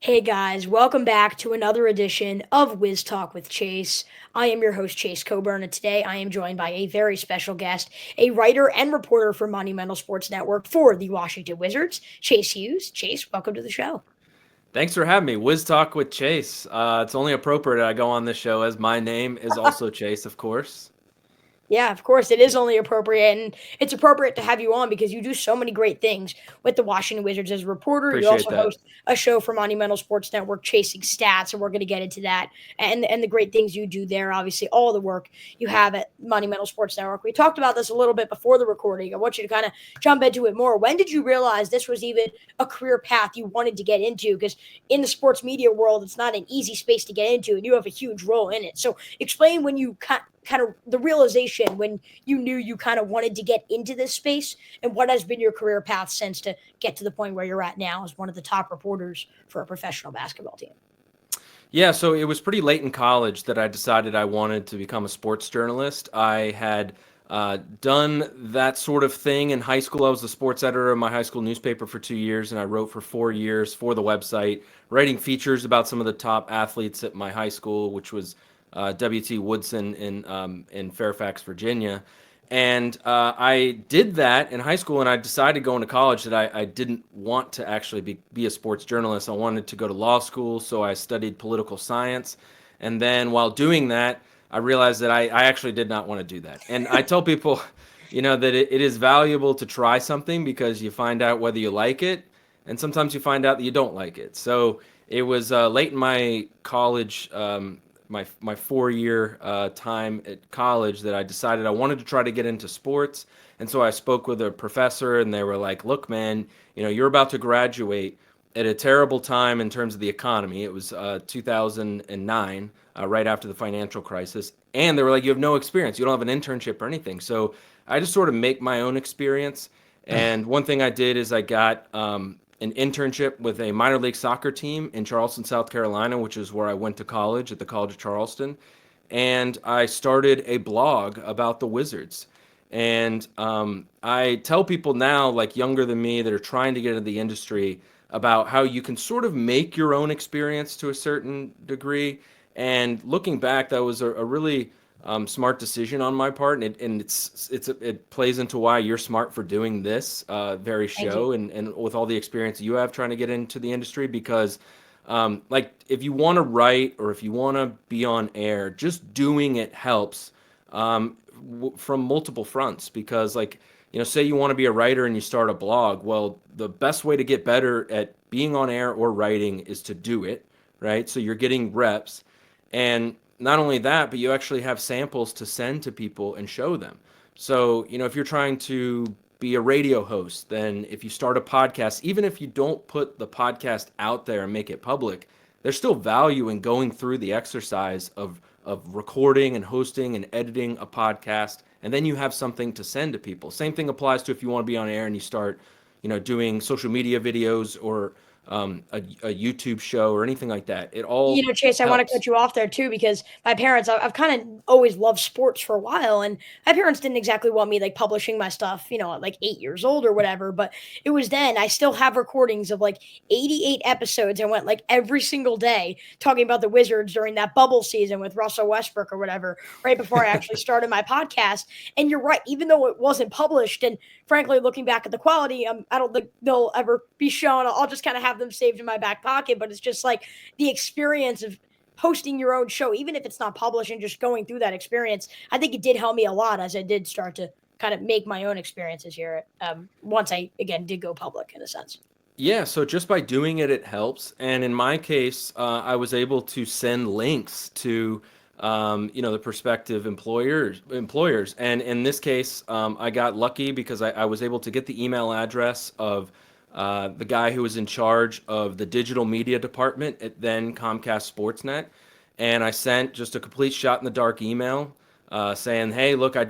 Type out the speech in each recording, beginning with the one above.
Hey guys, welcome back to another edition of Wiz Talk with Chase. I am your host, Chase Coburn, and today I am joined by a very special guest, a writer and reporter for Monumental Sports Network for the Washington Wizards, Chase Hughes. Chase, welcome to the show. Thanks for having me. Wiz Talk with Chase. It's only appropriate I go on this show as my name is also Chase, of course. Yeah, of course, it is only appropriate, and it's appropriate to have you on because you do so many great things with the Washington Wizards as a reporter. You Appreciate also that. host a show for Monumental Sports Network, Chasing Stats, and we're going to get into that and the great things you do there. Obviously, all the work you have at Monumental Sports Network. We talked about this a little bit before the recording. I want you to kind of jump into it more. When did you realize this was even a career path you wanted to get into? Because in the sports media world, it's not an easy space to get into, and you have a huge role in it. So, explain when you kind of the realization when you knew you kind of wanted to get into this space and what has been your career path since to get to the point where you're at now as one of the top reporters for a professional basketball team. Yeah, so it was pretty late in college that I decided I wanted to become a sports journalist. I had done that sort of thing in high school. I was the sports editor of my high school newspaper for 2 years, and I wrote for 4 years for the website, writing features about some of the top athletes at my high school, which was W.T. Woodson in Fairfax, Virginia. And I did that in high school, and I decided going to college that I didn't want to actually be a sports journalist. I wanted to go to law school, so I studied political science. And then while doing that, I realized that I actually did not want to do that. And I tell people, that it is valuable to try something because you find out whether you like it, and sometimes you find out that you don't like it. So it was late in my college my 4 year time at college that I decided I wanted to try to get into sports. And so I spoke with a professor, and they were like, "Look, man, you're about to graduate at a terrible time in terms of the economy." It was 2009, right after the financial crisis, and they were like, "You have no experience. You don't have an internship or anything." So I just sort of make my own experience. And one thing I did is I got an internship with a minor league soccer team in Charleston, South Carolina, which is where I went to college at the College of Charleston. And I started a blog about the Wizards. And I tell people now, like younger than me, that are trying to get into the industry, about how you can sort of make your own experience to a certain degree. And looking back, that was a really smart decision on my part, and it plays into why you're smart for doing this very Thank you. show, and with all the experience you have trying to get into the industry, because like if you want to write or if you want to be on air, just doing it helps from multiple fronts. Because like say you want to be a writer and you start a blog, well, the best way to get better at being on air or writing is to do it, right? So you're getting reps. And not only that, but you actually have samples to send to people and show them. So, if you're trying to be a radio host, then if you start a podcast, even if you don't put the podcast out there and make it public, there's still value in going through the exercise of recording and hosting and editing a podcast, and then you have something to send to people. Same thing applies to if you want to be on air and you start, doing social media videos or a YouTube show or anything like that. It all Chase, I want to cut helps. you off there too because my parents, I've kind of always loved sports for a while, and my parents didn't exactly want me like publishing my stuff, at like 8 years old or whatever. But it was then I still have recordings of like 88 episodes. I went like every single day talking about the Wizards during that bubble season with Russell Westbrook or whatever, right before I actually started my podcast. And you're right, even though it wasn't published, and frankly, looking back at the quality, I don't think they'll ever be shown. I'll just kind of have them saved in my back pocket. But it's just like the experience of hosting your own show, even if it's not published, and just going through that experience, I think it did help me a lot as I did start to kind of make my own experiences here. Once I again did go public in a sense. Yeah, so just by doing it, it helps. And in my case, I was able to send links to, the prospective employers. And in this case, I got lucky because I was able to get the email address of the guy who was in charge of the digital media department at then Comcast Sportsnet. And I sent just a complete shot in the dark email saying, "Hey, look, I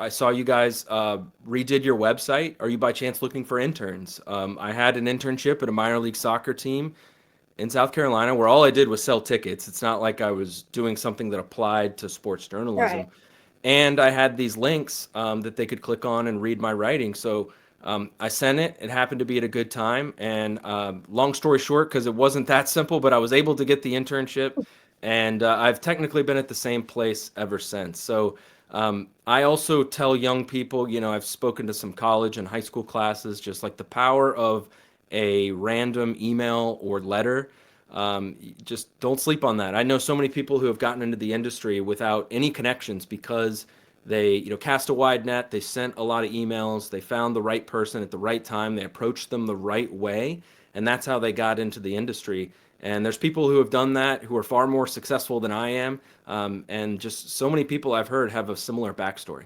saw you guys redid your website. Are you by chance looking for interns?" I had an internship at a minor league soccer team in South Carolina where all I did was sell tickets. It's not like I was doing something that applied to sports Right. journalism. And I had these links that they could click on and read my writing. So I sent it. It happened to be at a good time. And long story short, because it wasn't that simple, but I was able to get the internship. And I've technically been at the same place ever since. So I also tell young people, I've spoken to some college and high school classes, just like the power of a random email or letter. Just don't sleep on that. I know so many people who have gotten into the industry without any connections because they, cast a wide net. They sent a lot of emails. They found the right person at the right time. They approached them the right way, and that's how they got into the industry. And there's people who have done that who are far more successful than I am. And just so many people I've heard have a similar backstory.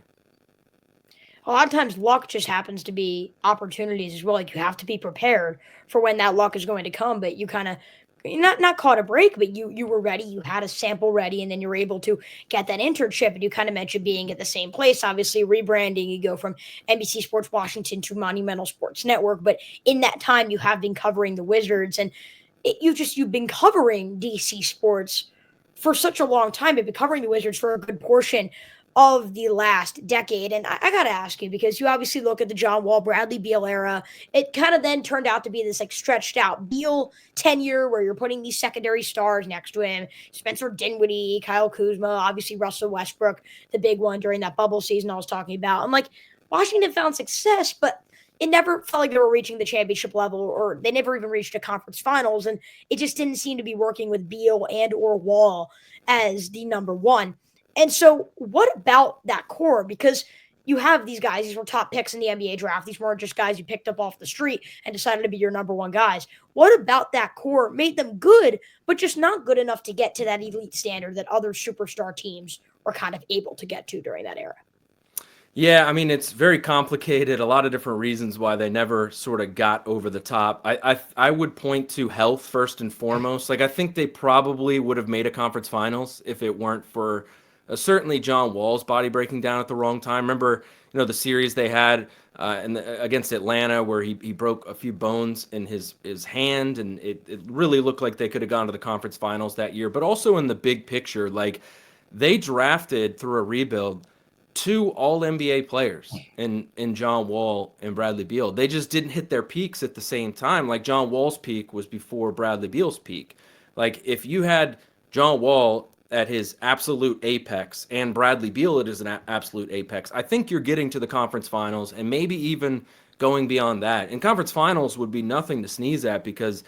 A lot of times luck just happens to be opportunities as well. Like you have to be prepared for when that luck is going to come, but you kind of not caught a break, but you were ready. You had a sample ready, and then you were able to get that internship. And you kind of mentioned being at the same place. Obviously, rebranding. You go from NBC Sports Washington to Monumental Sports Network, but in that time, you have been covering the Wizards, and you've been covering DC sports for such a long time. You've been covering the Wizards for a good portion of the last decade. And I got to ask you, because you obviously look at the John Wall, Bradley Beal era, it kind of then turned out to be this like stretched out Beal tenure where you're putting these secondary stars next to him, Spencer Dinwiddie, Kyle Kuzma, obviously Russell Westbrook, the big one during that bubble season I was talking about. I'm like, Washington found success, but it never felt like they were reaching the championship level, or they never even reached a conference finals. And it just didn't seem to be working with Beal and or Wall as the number one. And so, what about that core? Because you have these guys, these were top picks in the NBA draft. These weren't just guys you picked up off the street and decided to be your number one guys. What about that core made them good, but just not good enough to get to that elite standard that other superstar teams were kind of able to get to during that era? Yeah, I mean it's very complicated. A lot of different reasons why they never sort of got over the top. I would point to health first and foremost. Like I think they probably would have made a conference finals if it weren't for certainly John Wall's body breaking down at the wrong time. Remember, the series they had against Atlanta where he broke a few bones in his hand, and it really looked like they could have gone to the conference finals that year. But also in the big picture, like they drafted through a rebuild two all NBA players in John Wall and Bradley Beal. They just didn't hit their peaks at the same time. Like John Wall's peak was before Bradley Beal's peak. Like if you had John Wall at his absolute apex and Bradley Beal at his absolute apex, I think you're getting to the conference finals and maybe even going beyond that. And conference finals would be nothing to sneeze at because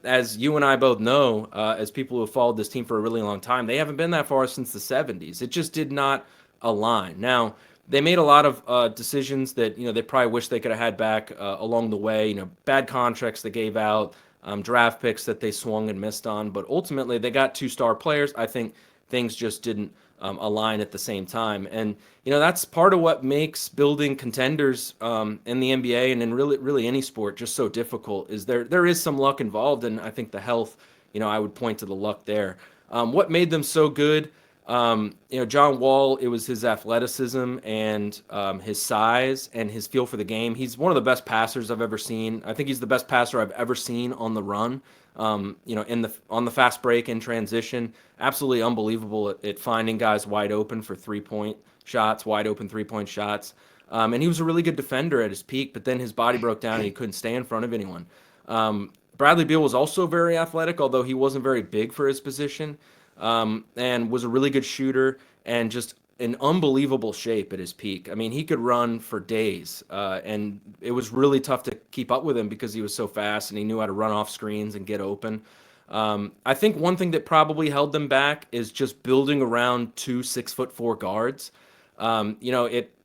as you and I both know, as people who have followed this team for a really long time, they haven't been that far since the 70s. It just did not align. Now, they made a lot of decisions that they probably wish they could have had back along the way. Bad contracts they gave out, draft picks that they swung and missed on. But ultimately, they got two-star players. I think things just didn't align at the same time, and that's part of what makes building contenders in the NBA and in really any sport just so difficult. Is there is some luck involved, and I think the health. I would point to the luck there. What made them so good? John Wall, it was his athleticism and his size and his feel for the game. He's one of the best passers I've ever seen. I think he's the best passer I've ever seen on the run. On the fast break in transition, absolutely unbelievable at finding guys wide open for 3-point shots, wide open 3-point shots. And he was a really good defender at his peak, but then his body broke down and he couldn't stay in front of anyone. Bradley Beal was also very athletic, although he wasn't very big for his position, and was a really good shooter and just in unbelievable shape at his peak. I mean, he could run for days, and it was really tough to keep up with him because he was so fast and he knew how to run off screens and get open. I think one thing that probably held them back is just building around two 6'4" guards.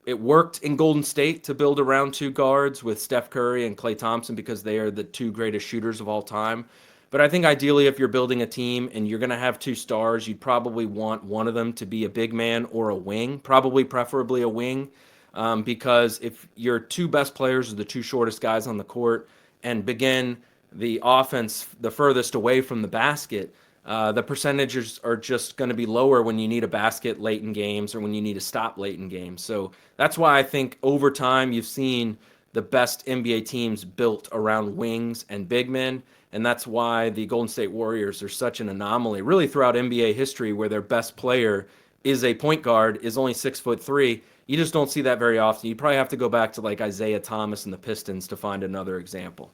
It worked in Golden State to build around two guards with Steph Curry and Klay Thompson because they are the two greatest shooters of all time. But I think ideally, if you're building a team and you're going to have two stars, you'd probably want one of them to be a big man or a wing, probably preferably a wing, because if your two best players are the two shortest guys on the court and begin the offense the furthest away from the basket, the percentages are just going to be lower when you need a basket late in games or when you need to stop late in games. So that's why I think over time you've seen the best NBA teams built around wings and big men. And that's why the Golden State Warriors are such an anomaly, really throughout NBA history, where their best player is a point guard, is only 6'3", You just don't see that very often. You probably have to go back to like Isaiah Thomas and the Pistons to find another example.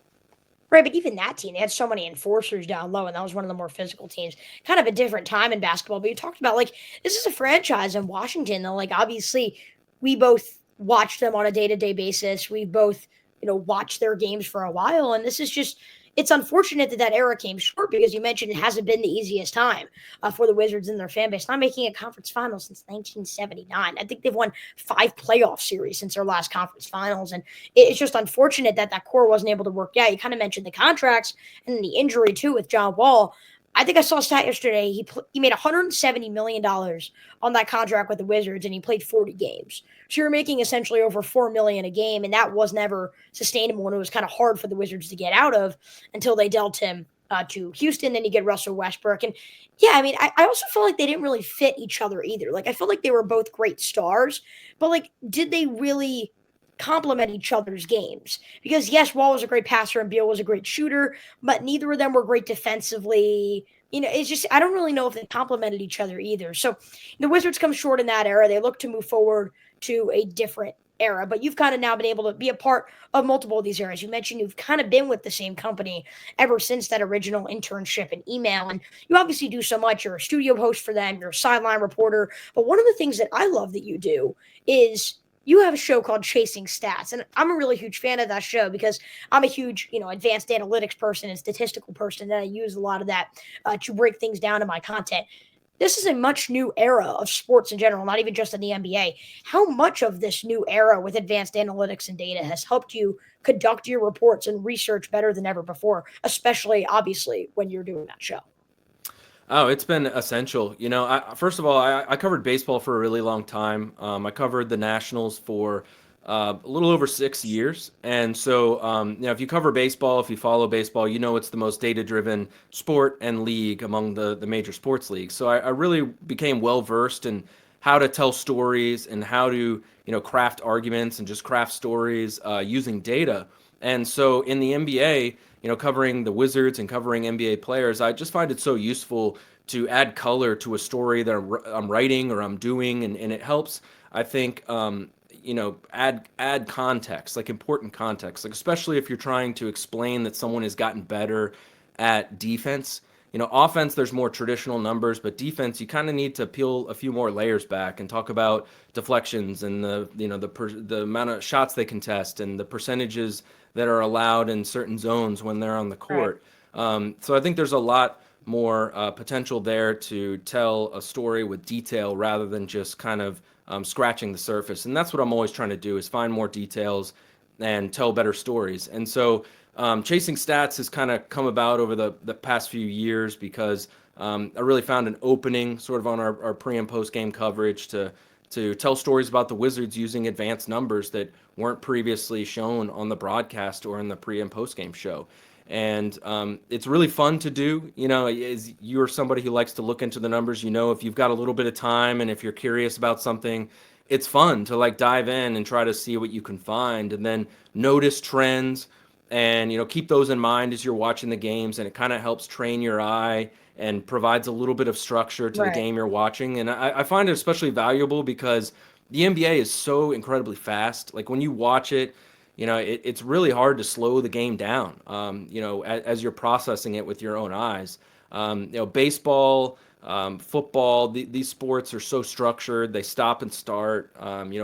Right, but even that team, they had so many enforcers down low, and that was one of the more physical teams. Kind of a different time in basketball. But you talked about like this is a franchise in Washington. That, like, obviously, we both watch them on a day-to-day basis. We both, watch their games for a while, and this is just. It's unfortunate that era came short because you mentioned it hasn't been the easiest time for the Wizards and their fan base. Not making a conference final since 1979. I think they've won 5 playoff series since their last conference finals, and it's just unfortunate that core wasn't able to work out. You kind of mentioned the contracts and the injury too with John Wall. I think I saw a stat yesterday. He made $170 million on that contract with the Wizards, and he played 40 games. So you're making essentially over $4 million a game, and that was never sustainable. And it was kind of hard for the Wizards to get out of until they dealt him to Houston. Then you get Russell Westbrook, and yeah, I mean, I also feel like they didn't really fit each other either. Like I feel like they were both great stars, but like, did they really complement each other's games? Because yes, Wall was a great passer and Beal was a great shooter, but neither of them were great defensively. It's just I don't really know if they complemented each other either. So the Wizards come short in that era. They look to move forward to a different era, but you've kind of now been able to be a part of multiple of these eras. You mentioned you've kind of been with the same company ever since that original internship and email, and you obviously do so much. You're a studio host for them, you're a sideline reporter, but one of the things that I love that you do is you have a show called Chasing Stats, and I'm a really huge fan of that show because I'm a huge, advanced analytics person and statistical person, and I use a lot of that to break things down in my content. This is a much new era of sports in general, not even just in the NBA. How much of this new era with advanced analytics and data has helped you conduct your reports and research better than ever before, especially, obviously, when you're doing that show? Oh, it's been essential. First of all, I covered baseball for a really long time. I covered the Nationals for a little over 6 years. And so, if you cover baseball, if you follow baseball, it's the most data-driven sport and league among the major sports leagues. So I really became well-versed in how to tell stories and how to, craft arguments and just craft stories using data. And so in the NBA, covering the Wizards and covering NBA players, I just find it so useful to add color to a story that I'm writing or I'm doing, and it helps, I think, add context, like important context, like especially if you're trying to explain that someone has gotten better at defense. Offense, there's more traditional numbers, but defense, you kind of need to peel a few more layers back and talk about deflections and the amount of shots they contest and the percentages that are allowed in certain zones when they're on the Right. court. So I think there's a lot more potential there to tell a story with detail rather than just kind of scratching the surface. And that's what I'm always trying to do is find more details and tell better stories. And so Chasing Stats has kind of come about over the past few years because I really found an opening sort of on our pre and post game coverage to tell stories about the Wizards using advanced numbers that weren't previously shown on the broadcast or in the pre and post game show. And it's really fun to do. As you're somebody who likes to look into the numbers, if you've got a little bit of time and if you're curious about something, it's fun to like dive in and try to see what you can find and then notice trends and keep those in mind as you're watching the games, and it kind of helps train your eye and provides a little bit of structure to the Right. game you're watching. And I find it especially valuable because the NBA is so incredibly fast. Like when you watch it, it's really hard to slow the game down, as you're processing it with your own eyes. Baseball, football, these sports are so structured. They stop and start.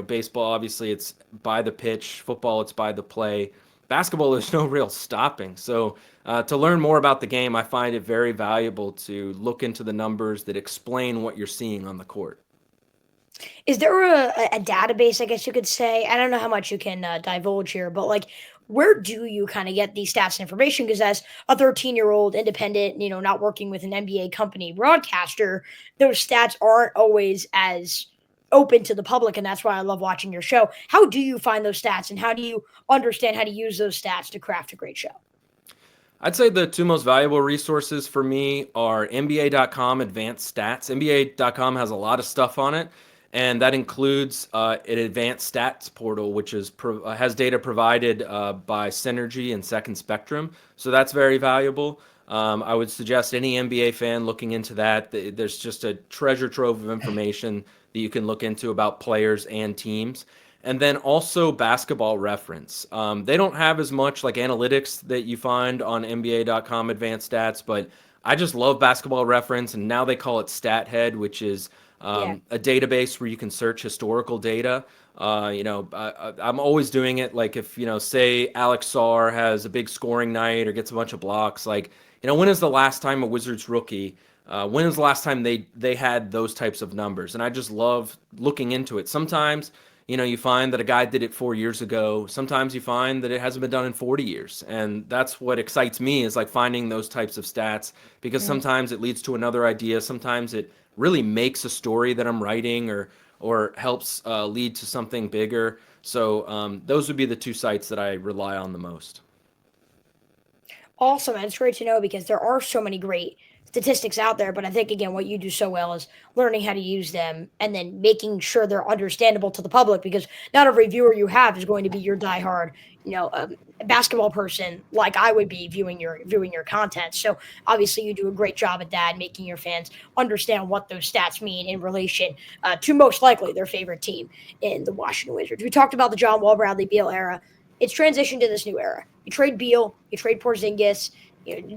Baseball, obviously, it's by the pitch. Football, it's by the play. Basketball, there's no real stopping. So to learn more about the game, I find it very valuable to look into the numbers that explain what you're seeing on the court. Is there a database, I guess you could say? I don't know how much you can divulge here, but like, where do you kind of get these stats and information? Because as a 13-year-old independent, not working with an NBA company broadcaster, those stats aren't always as open to the public, and that's why I love watching your show. How do you find those stats, and how do you understand how to use those stats to craft a great show? I'd say the two most valuable resources for me are NBA.com Advanced Stats. NBA.com has a lot of stuff on it, and that includes an advanced stats portal, which has data provided by Synergy and Second Spectrum. So that's very valuable. I would suggest any NBA fan looking into that. There's just a treasure trove of information that you can look into about players and teams. And then also Basketball Reference. They don't have as much like analytics that you find on NBA.com advanced stats, but I just love Basketball Reference, and now they call it StatHead, which is Yeah. a database where you can search historical data. I'm always doing it. Like if, say Alex Sarr has a big scoring night or gets a bunch of blocks, like, when is the last time a Wizards rookie, when is the last time they had those types of numbers? And I just love looking into it. Sometimes, you find that a guy did it 4 years ago. Sometimes you find that it hasn't been done in 40 years. And that's what excites me is like finding those types of stats because Mhm. sometimes it leads to another idea. Sometimes it really makes a story that I'm writing or helps lead to something bigger. So those would be the two sites that I rely on the most. Awesome. And it's great to know because there are so many great statistics out there. But I think, again, what you do so well is learning how to use them and then making sure they're understandable to the public because not every viewer you have is going to be your diehard, basketball person like I would be viewing your content. So obviously you do a great job at that, making your fans understand what those stats mean in relation to most likely their favorite team in the Washington Wizards. We talked about the John Wall, Bradley Beal era. It's transitioned to this new era. You trade Beal, you trade Porzingis,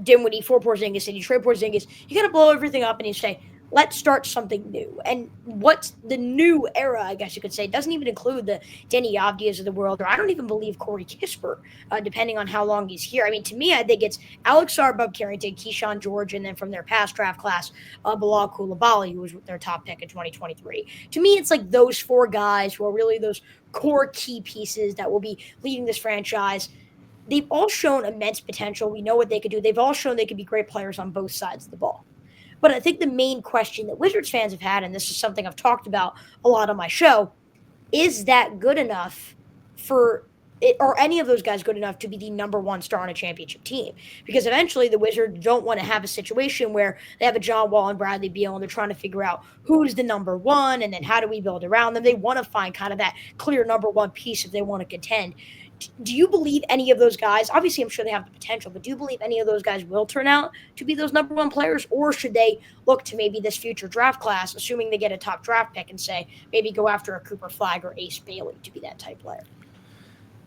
Dinwiddie for Porzingis, and you trade Porzingis. You got to blow everything up and you say, let's start something new. And what's the new era, I guess you could say, doesn't even include the Denny Avdias of the world, or I don't even believe Corey Kisper, depending on how long he's here. I mean, to me, I think it's Alex Sarr, Bob Carrington, Keyshawn George, and then from their past draft class, Bilal Coulibaly, who was their top pick in 2023. To me, it's like those four guys who are really those core key pieces that will be leading this franchise. They've all shown immense potential. We know what they could do. They've all shown they could be great players on both sides of the ball. But I think the main question that Wizards fans have had, and this is something I've talked about a lot on my show, is that good enough for it, or any of those guys good enough to be the number one star on a championship team? Because eventually the Wizards don't want to have a situation where they have a John Wall and Bradley Beal and they're trying to figure out who's the number one and then how do we build around them. They want to find kind of that clear number one piece if they want to contend. Do you believe any of those guys? Obviously, I'm sure they have the potential, but do you believe any of those guys will turn out to be those number one players, or should they look to maybe this future draft class, assuming they get a top draft pick, and say maybe go after a Cooper Flag or Ace Bailey to be that type player?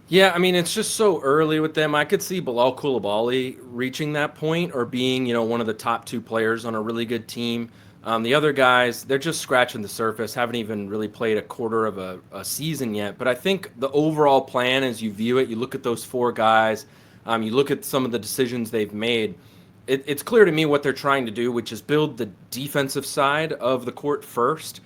Yeah, I mean, it's just so early with them. I could see Bilal Coulibaly reaching that point or being, one of the top two players on a really good team. The other guys, they're just scratching the surface, haven't even really played a quarter of a season yet. But I think the overall plan, as you view it, you look at those four guys, you look at some of the decisions they've made, it's clear to me what they're trying to do, which is build the defensive side of the court first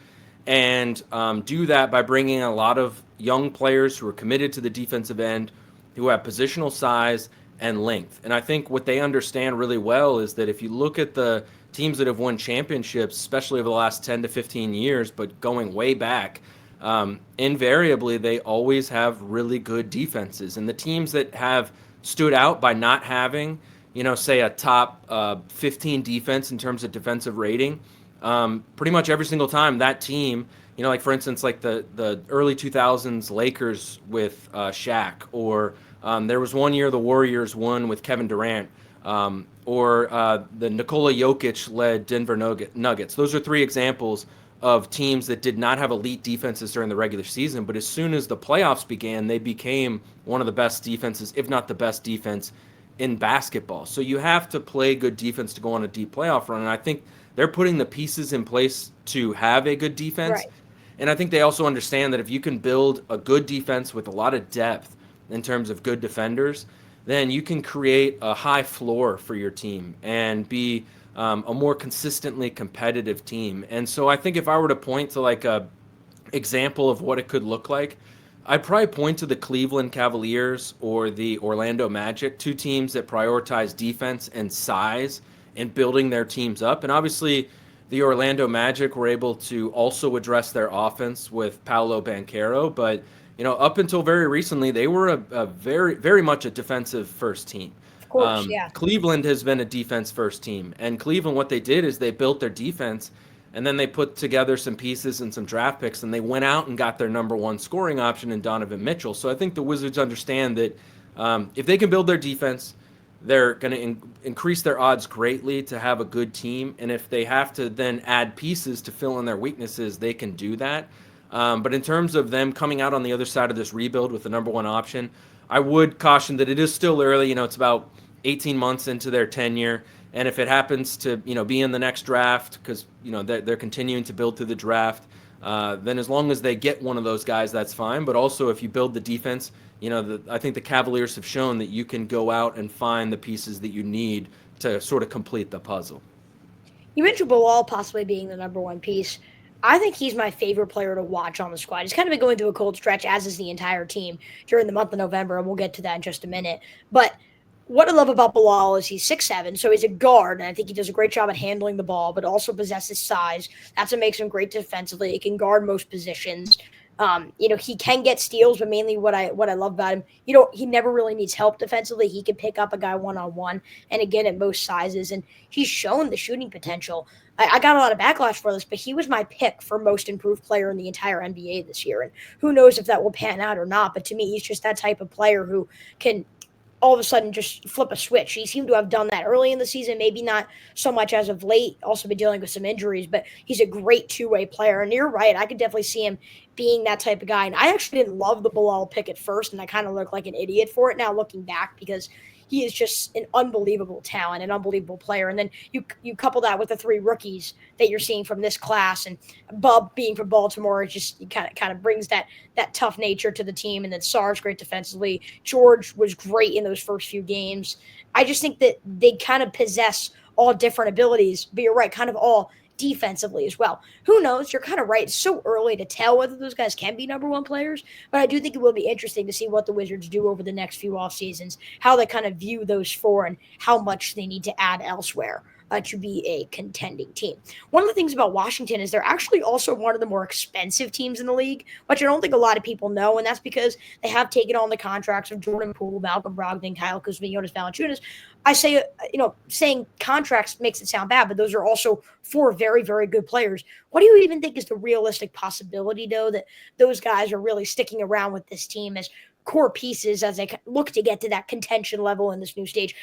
and do that by bringing a lot of young players who are committed to the defensive end, who have positional size and length. And I think what they understand really well is that if you look at the teams that have won championships, especially over the last 10 to 15 years, but going way back, invariably they always have really good defenses. And the teams that have stood out by not having, say a top 15 defense in terms of defensive rating, pretty much every single time that team, like for instance, like the early 2000s Lakers with Shaq, or there was one year the Warriors won with Kevin Durant, or the Nikola Jokic led Denver Nuggets. Those are three examples of teams that did not have elite defenses during the regular season, but as soon as the playoffs began, they became one of the best defenses, if not the best defense in basketball. So you have to play good defense to go on a deep playoff run, and I think they're putting the pieces in place to have a good defense. Right. And I think they also understand that if you can build a good defense with a lot of depth in terms of good defenders, then you can create a high floor for your team and be a more consistently competitive team. And so I think if I were to point to like a example of what it could look like, I'd probably point to the Cleveland Cavaliers or the Orlando Magic, two teams that prioritize defense and size in building their teams up. And obviously, the Orlando Magic were able to also address their offense with Paolo Banchero, but up until very recently, they were a very, very much a defensive first team. Of course, yeah. Cleveland has been a defense first team, and Cleveland, what they did is they built their defense, and then they put together some pieces and some draft picks, and they went out and got their number one scoring option in Donovan Mitchell. So I think the Wizards understand that if they can build their defense, they're going to increase their odds greatly to have a good team. And if they have to then add pieces to fill in their weaknesses, they can do that. But in terms of them coming out on the other side of this rebuild with the number one option, I would caution that it is still early. It's about 18 months into their tenure. And if it happens to, be in the next draft, because, they're continuing to build through the draft, then as long as they get one of those guys, that's fine. But also if you build the defense, I think the Cavaliers have shown that you can go out and find the pieces that you need to sort of complete the puzzle. You mentioned Bilal possibly being the number one piece. I think he's my favorite player to watch on the squad. He's kind of been going through a cold stretch, as is the entire team during the month of November, and we'll get to that in just a minute. But what I love about Bilal is he's 6'7", so he's a guard, and I think he does a great job at handling the ball, but also possesses size. That's what makes him great defensively. He can guard most positions. He can get steals, but mainly what I love about him, he never really needs help defensively. He can pick up a guy one-on-one, and again at most sizes, and he's shown the shooting potential. I got a lot of backlash for this, but he was my pick for most improved player in the entire NBA this year, and who knows if that will pan out or not. But to me, he's just that type of player who can all of a sudden just flip a switch. He seemed to have done that early in the season, maybe not so much as of late, also been dealing with some injuries, but he's a great two-way player. And you're right, I could definitely see him being that type of guy. And I actually didn't love the Bilal pick at first, and I kind of looked like an idiot for it now looking back, because he is just an unbelievable talent, an unbelievable player. And then you couple that with the three rookies that you're seeing from this class, and Bub being from Baltimore, it just kind of brings that tough nature to the team. And then Sarr's great defensively. George was great in those first few games. I just think that they kind of possess all different abilities, but you're right, kind of all defensively as well. Who knows? You're kind of right. It's so early to tell whether those guys can be number one players, but I do think it will be interesting to see what the Wizards do over the next few off seasons, how they kind of view those four and how much they need to add elsewhere to be a contending team. One of the things about Washington is they're actually also one of the more expensive teams in the league, which I don't think a lot of people know, and that's because they have taken on the contracts of Jordan Poole, Malcolm Brogdon, Kyle Kuzma, Jonas Valanciunas. I say, saying contracts makes it sound bad, but those are also four very, very good players. What do you even think is the realistic possibility, though, that those guys are really sticking around with this team as core pieces as they look to get to that contention level in this new stage?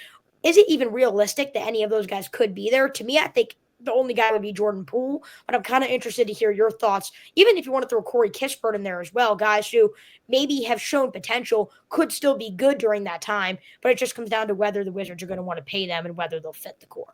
Is it even realistic that any of those guys could be there? To me, I think the only guy would be Jordan Poole, but I'm kind of interested to hear your thoughts, even if you want to throw Corey Kispert in there as well, guys who maybe have shown potential, could still be good during that time, but it just comes down to whether the Wizards are going to want to pay them and whether they'll fit the core.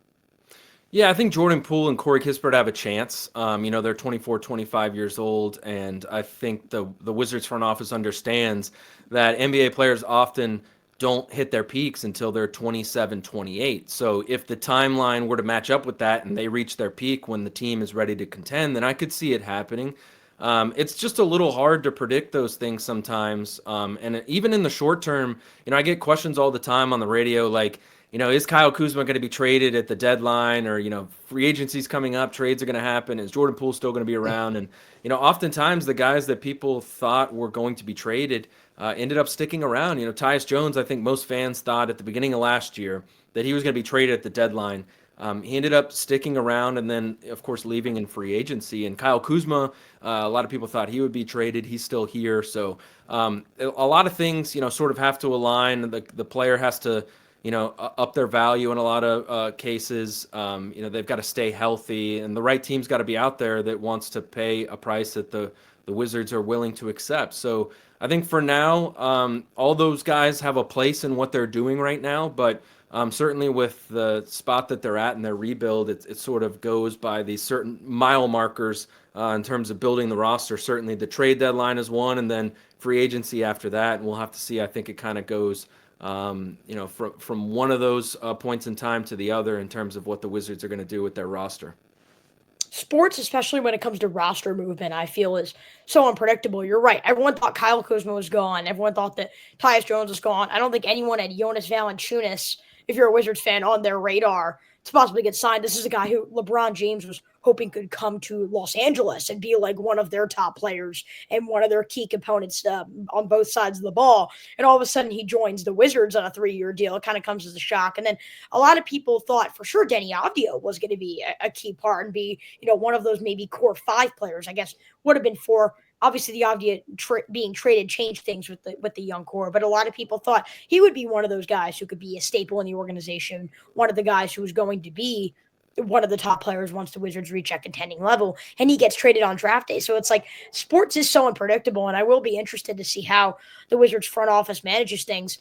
Yeah, I think Jordan Poole and Corey Kispert have a chance. They're 24, 25 years old, and I think the Wizards front office understands that NBA players often don't hit their peaks until they're 27, 28. So if the timeline were to match up with that and they reach their peak when the team is ready to contend, then I could see it happening. It's just a little hard to predict those things sometimes. And even in the short term, I get questions all the time on the radio like, is Kyle Kuzma going to be traded at the deadline, or, free agency's coming up, trades are going to happen. Is Jordan Poole still going to be around? And, oftentimes the guys that people thought were going to be traded ended up sticking around. Tyus Jones, I think most fans thought at the beginning of last year that he was going to be traded at the deadline. He ended up sticking around and then, of course, leaving in free agency. And Kyle Kuzma, a lot of people thought he would be traded. He's still here. So a lot of things, sort of have to align. The player has to, up their value in a lot of cases. They've got to stay healthy, and the right team's got to be out there that wants to pay a price that the Wizards are willing to accept. So I think for now, all those guys have a place in what they're doing right now, but certainly with the spot that they're at in their rebuild, it sort of goes by these certain mile markers in terms of building the roster. Certainly the trade deadline is one, and then free agency after that, and we'll have to see. I think it kind of goes from one of those points in time to the other in terms of what the Wizards are going to do with their roster. Sports, especially when it comes to roster movement, I feel is so unpredictable. You're right. Everyone thought Kyle Kuzma was gone. Everyone thought that Tyus Jones was gone. I don't think anyone had Jonas Valanciunas, if you're a Wizards fan, on their radar to possibly get signed. This is a guy who LeBron James was hoping could come to Los Angeles and be like one of their top players and one of their key components on both sides of the ball. And all of a sudden he joins the Wizards on a 3-year deal. It kind of comes as a shock. And then a lot of people thought for sure Denny Avdija was going to be a key part and be, one of those maybe core 5 players, I guess would have been 4. obviously the obvious being traded changed things with the young core, but a lot of people thought he would be one of those guys who could be a staple in the organization, one of the guys who was going to be one of the top players once the Wizards reach that contending level, and he gets traded on draft day. So it's like sports is so unpredictable, and I will be interested to see how the Wizards front office manages things.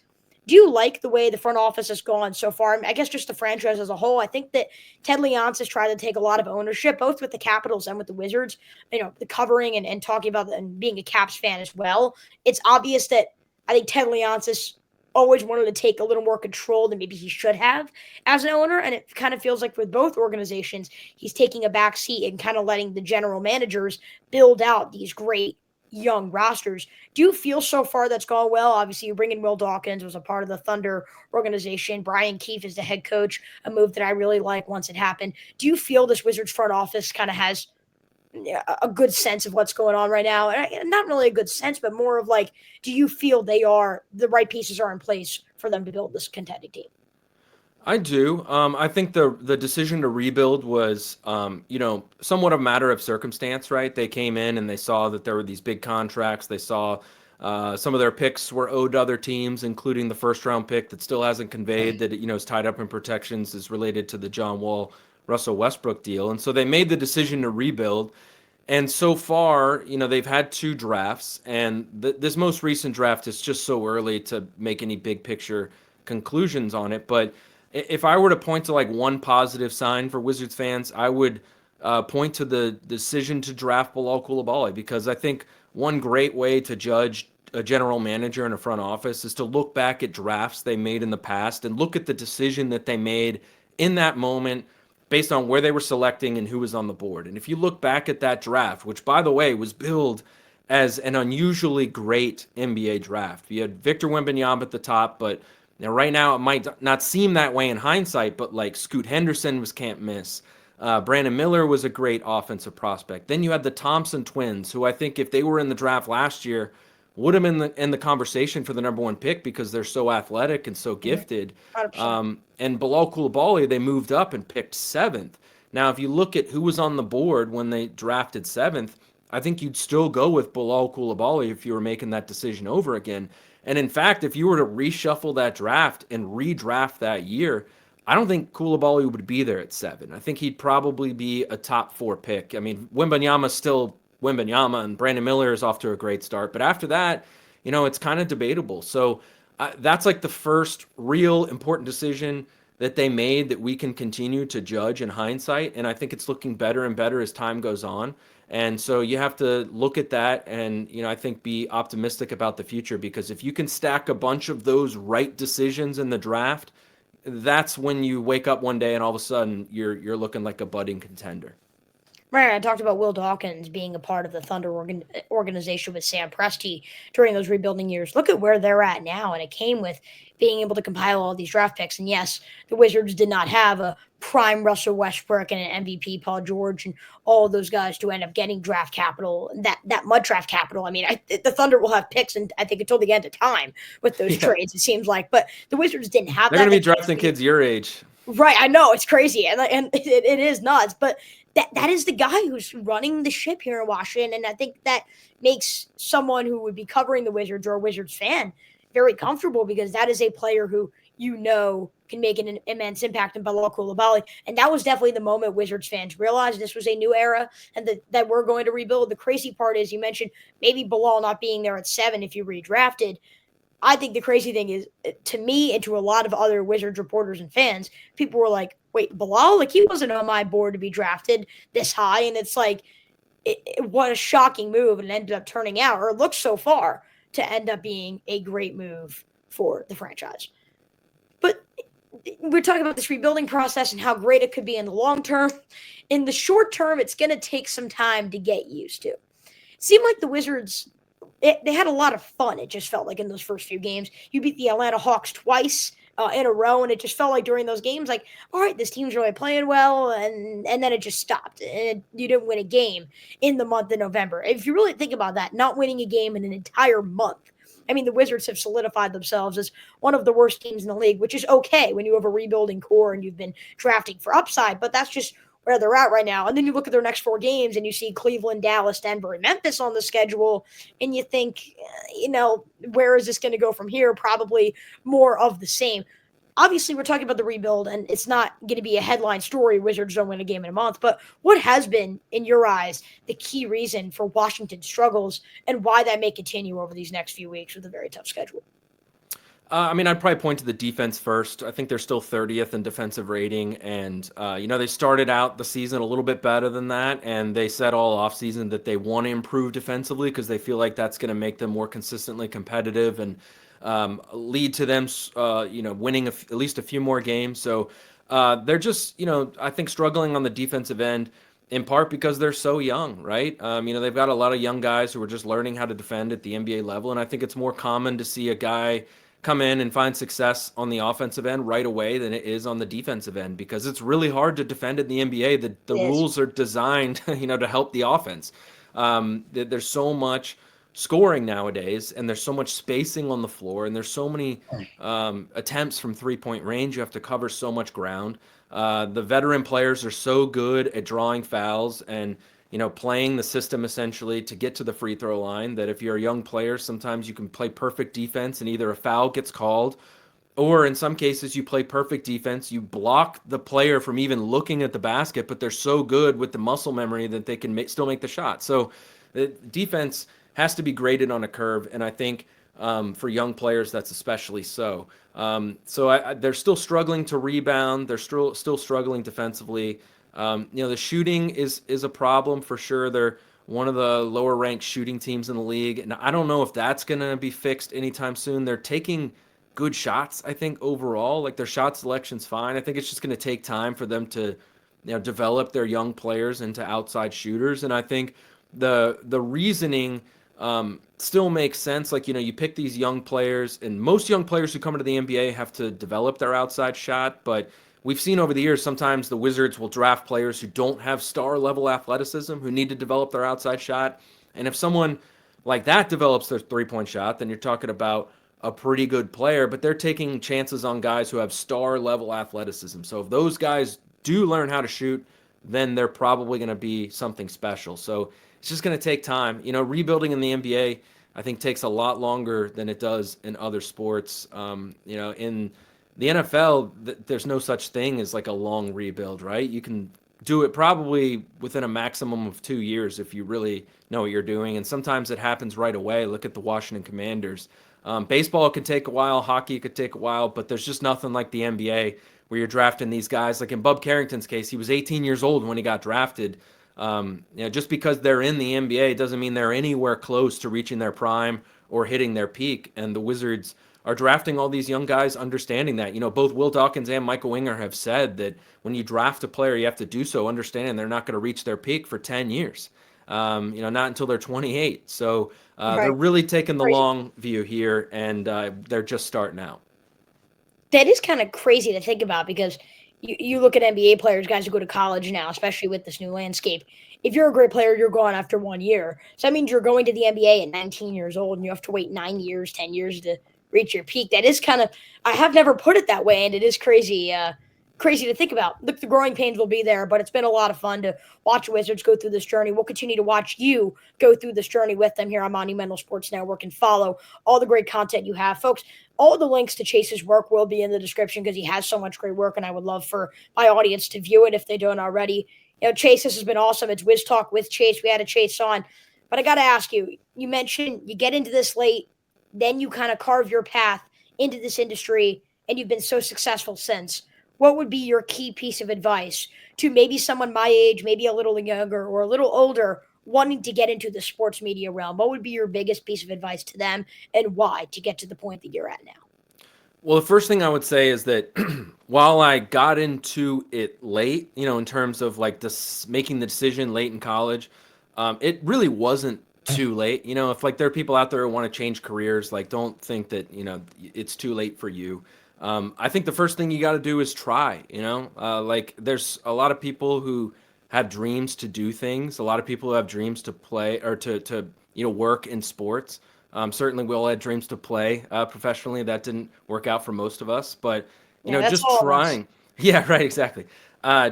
Do you like the way the front office has gone so far? I guess just the franchise as a whole. I think that Ted Leonsis has tried to take a lot of ownership, both with the Capitals and with the Wizards. The covering and talking about and being a Caps fan as well. It's obvious that I think Ted Leonsis always wanted to take a little more control than maybe he should have as an owner. And it kind of feels like with both organizations, he's taking a back seat and kind of letting the general managers build out these great young rosters. Do you feel so far that's gone well? Obviously, you bring in Will Dawkins, was a part of the Thunder organization. Brian Keefe is the head coach, a move that I really like once it happened. Do you feel this Wizards front office kind of has a good sense of what's going on right now? And not really a good sense, but more of like, do you feel the right pieces are in place for them to build this contending team? I do. I think the decision to rebuild was, somewhat a matter of circumstance, right? They came in and they saw that there were these big contracts. They saw some of their picks were owed to other teams, including the first round pick that still hasn't conveyed that is tied up in protections is related to the John Wall, Russell Westbrook deal. And so they made the decision to rebuild. And so far, they've had 2 drafts, and this most recent draft is just so early to make any big picture conclusions on it. But if I were to point to like one positive sign for Wizards fans, I would point to the decision to draft Bilal Coulibaly, because I think one great way to judge a general manager in a front office is to look back at drafts they made in the past and look at the decision that they made in that moment based on where they were selecting and who was on the board. And if you look back at that draft, which by the way was billed as an unusually great NBA draft, you had Victor Wembanyama at the top, but now, right now, it might not seem that way in hindsight, but like Scoot Henderson was can't miss. Brandon Miller was a great offensive prospect. Then you had the Thompson twins, who I think if they were in the draft last year, would have been in the conversation for the number 1 pick because they're so athletic and so gifted. And Bilal Coulibaly, they moved up and picked 7th. Now, if you look at who was on the board when they drafted 7th, I think you'd still go with Bilal Coulibaly if you were making that decision over again. And in fact, if you were to reshuffle that draft and redraft that year, I don't think Coulibaly would be there at 7. I think he'd probably be a top 4 pick. I mean, Wembanyama's still Wembanyama, and Brandon Miller is off to a great start. But after that, it's kind of debatable. So that's like the first real important decision that they made that we can continue to judge in hindsight. And I think it's looking better and better as time goes on. And so you have to look at that and, I think be optimistic about the future, because if you can stack a bunch of those right decisions in the draft, that's when you wake up one day and all of a sudden you're looking like a budding contender. Right, I talked about Will Dawkins being a part of the Thunder organization with Sam Presti during those rebuilding years. Look at where they're at now, and it came with being able to compile all these draft picks. And yes, the Wizards did not have a prime Russell Westbrook and an MVP Paul George and all of those guys to end up getting draft capital, that mud draft capital. I mean, the Thunder will have picks, and I think until the end of time with those trades, it seems like. But the Wizards didn't have They're that. They're going to be drafting kids your age. Right, I know, it's crazy, and it is nuts, but that is the guy who's running the ship here in Washington, and I think that makes someone who would be covering the Wizards or a Wizards fan very comfortable, because that is a player who can make an immense impact in Bilal Coulibaly, and that was definitely the moment Wizards fans realized this was a new era and that we're going to rebuild. The crazy part is, you mentioned maybe Bilal not being there at 7 if you redrafted. I think the crazy thing is, to me and to a lot of other Wizards reporters and fans, people were like, wait, Bilal? Like, he wasn't on my board to be drafted this high. And it's like, what a shocking move. And it ended up turning out, or it looks so far, to end up being a great move for the franchise. But we're talking about this rebuilding process and how great it could be in the long term. In the short term, it's going to take some time to get used to. It seemed like the Wizards, they had a lot of fun, it just felt like, in those first few games. You beat the Atlanta Hawks twice in a row, and it just felt like during those games, like, all right, this team's really playing well, and then it just stopped. And you didn't win a game in the month of November. If you really think about that, not winning a game in an entire month, I mean, the Wizards have solidified themselves as one of the worst teams in the league, which is okay when you have a rebuilding core and you've been drafting for upside, but that's just where they're at right now. And then you look at their next 4 games and you see Cleveland, Dallas, Denver, and Memphis on the schedule, and you think, where is this going to go from here? Probably more of the same. Obviously, we're talking about the rebuild, and it's not going to be a headline story. Wizards don't win a game in a month. But what has been, in your eyes, the key reason for Washington's struggles, and why that may continue over these next few weeks with a very tough schedule? I'd probably point to the defense first. I think they're still 30th in defensive rating, and they started out the season a little bit better than that, and they said all offseason that they want to improve defensively because they feel like that's going to make them more consistently competitive and lead to them, winning at least a few more games. So they're just, I think struggling on the defensive end in part because they're so young, right? They've got a lot of young guys who are just learning how to defend at the NBA level, and I think it's more common to see a guy come in and find success on the offensive end right away than it is on the defensive end because it's really hard to defend in the NBA. The rules are designed, to help the offense. There's so much scoring nowadays, and there's so much spacing on the floor, and there's so many attempts from 3-point range. You have to cover so much ground. The veteran players are so good at drawing fouls and playing the system essentially to get to the free throw line that if you're a young player, sometimes you can play perfect defense and either a foul gets called, or in some cases you play perfect defense, you block the player from even looking at the basket, but they're so good with the muscle memory that they can still make the shot. So the defense has to be graded on a curve, and I think for young players that's especially so. They're still struggling to rebound. They're still struggling defensively. The shooting is a problem for sure. They're one of the lower ranked shooting teams in the league, and I don't know if that's going to be fixed anytime soon. They're taking good shots, I think, overall. Like, their shot selection's fine. I think it's just going to take time for them to develop their young players into outside shooters, and I think the reasoning still makes sense. Like, you pick these young players, and most young players who come into the NBA have to develop their outside shot, but we've seen over the years sometimes the Wizards will draft players who don't have star level athleticism, who need to develop their outside shot. And if someone like that develops their 3-point shot, then you're talking about a pretty good player, but they're taking chances on guys who have star level athleticism. So if those guys do learn how to shoot, then they're probably going to be something special. So it's just going to take time. Rebuilding in the NBA, I think, takes a lot longer than it does in other sports. In the NFL, there's no such thing as like a long rebuild, right? You can do it probably within a maximum of 2 years if you really know what you're doing. And sometimes it happens right away. Look at the Washington Commanders. Baseball could take a while, hockey could take a while, but there's just nothing like the NBA where you're drafting these guys. Like in Bub Carrington's case, he was 18 years old when he got drafted. Just because they're in the NBA doesn't mean they're anywhere close to reaching their prime or hitting their peak. And the Wizards are drafting all these young guys understanding that. Both Will Dawkins and Michael Winger have said that when you draft a player, you have to do so understanding they're not going to reach their peak for 10 years. Not until they're 28. So they're really taking the long view here, and they're just starting out. That is kind of crazy to think about because you look at NBA players, guys who go to college now, especially with this new landscape. If you're a great player, you're gone after 1 year. So that means you're going to the NBA at 19 years old, and you have to wait 9 years, 10 years to reach your peak. That is kind of, I have never put it that way, and it is crazy to think about. Look, the growing pains will be there, but it's been a lot of fun to watch Wizards go through this journey. We'll continue to watch you go through this journey with them here on Monumental Sports Network and follow all the great content you have. Folks, all the links to Chase's work will be in the description because he has so much great work, and I would love for my audience to view it if they don't already. Chase, this has been awesome. It's Wiz Talk with Chase. We had a Chase on. But I got to ask you, you mentioned you get into this late, then you kind of carve your path into this industry, and you've been so successful since. What would be your key piece of advice to maybe someone my age, maybe a little younger or a little older, wanting to get into the sports media realm? What would be your biggest piece of advice to them, and why, to get to the point that you're at now? Well, the first thing I would say is that while I got into it late, in terms of like this making the decision late in college, it really wasn't too late. If like there are people out there who want to change careers, like don't think that, it's too late for you. I think the first thing you got to do is try, like there's a lot of people who have dreams to do things. A lot of people who have dreams to play or to work in sports. Certainly we all had dreams to play professionally. That didn't work out for most of us, but just trying. Yeah, right. Exactly.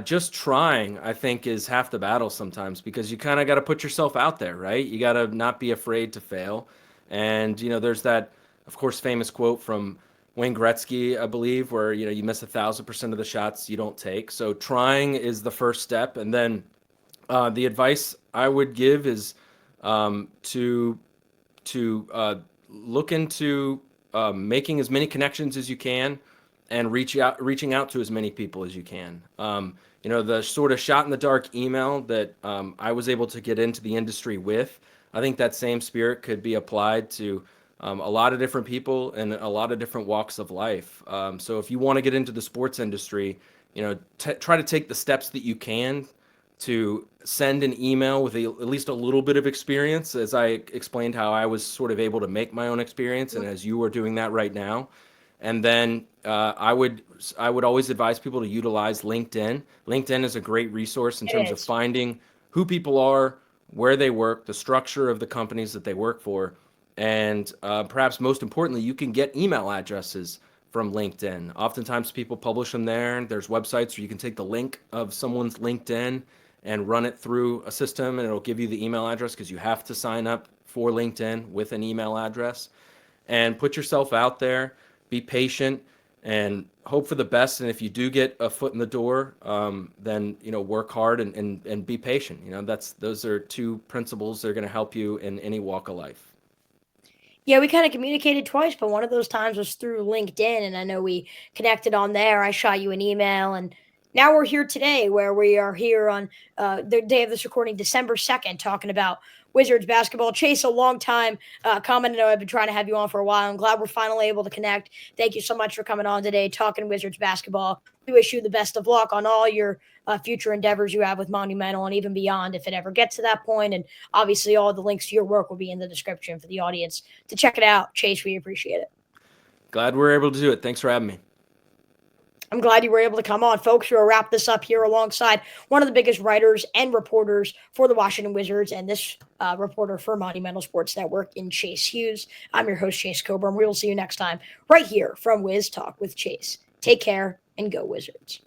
Just trying, I think, is half the battle sometimes because you kind of got to put yourself out there, right? You got to not be afraid to fail. And, there's that, of course, famous quote from Wayne Gretzky, I believe, where, you miss 1,000% of the shots you don't take. So trying is the first step. And then the advice I would give is to look into making as many connections as you can and reaching out to as many people as you can. The sort of shot in the dark email that I was able to get into the industry with, I think that same spirit could be applied to a lot of different people and a lot of different walks of life. So if you want to get into the sports industry, try to take the steps that you can to send an email with at least a little bit of experience, as I explained how I was sort of able to make my own experience, and as you are doing that right now. And then I would always advise people to utilize LinkedIn. LinkedIn is a great resource in terms It of is. finding who people are, where they work, the structure of the companies that they work for, and perhaps most importantly, you can get email addresses from LinkedIn. Oftentimes, people publish them there. There's websites where you can take the link of someone's LinkedIn and run it through a system, and it'll give you the email address because you have to sign up for LinkedIn with an email address. And put yourself out there, be patient, and hope for the best. And if you do get a foot in the door, then work hard and be patient. Those are two principles that are going to help you in any walk of life. Yeah, we kind of communicated twice, but one of those times was through LinkedIn, and I know we connected on there. I shot you an email, and now we're here today, where we are here on the day of this recording, December 2nd, talking about Wizards basketball. Chase, a long time comment. I know I've been trying to have you on for a while. I'm glad we're finally able to connect. Thank you so much for coming on today, talking Wizards basketball. We wish you the best of luck on all your future endeavors you have with Monumental and even beyond if it ever gets to that point. And obviously, all the links to your work will be in the description for the audience to check it out. Chase, we appreciate it. Glad we're able to do it. Thanks for having me. I'm glad you were able to come on, folks. We'll wrap this up here alongside one of the biggest writers and reporters for the Washington Wizards and this reporter for Monumental Sports Network in Chase Hughes. I'm your host, Chase Coburn. We will see you next time right here from Wiz Talk with Chase. Take care and go Wizards.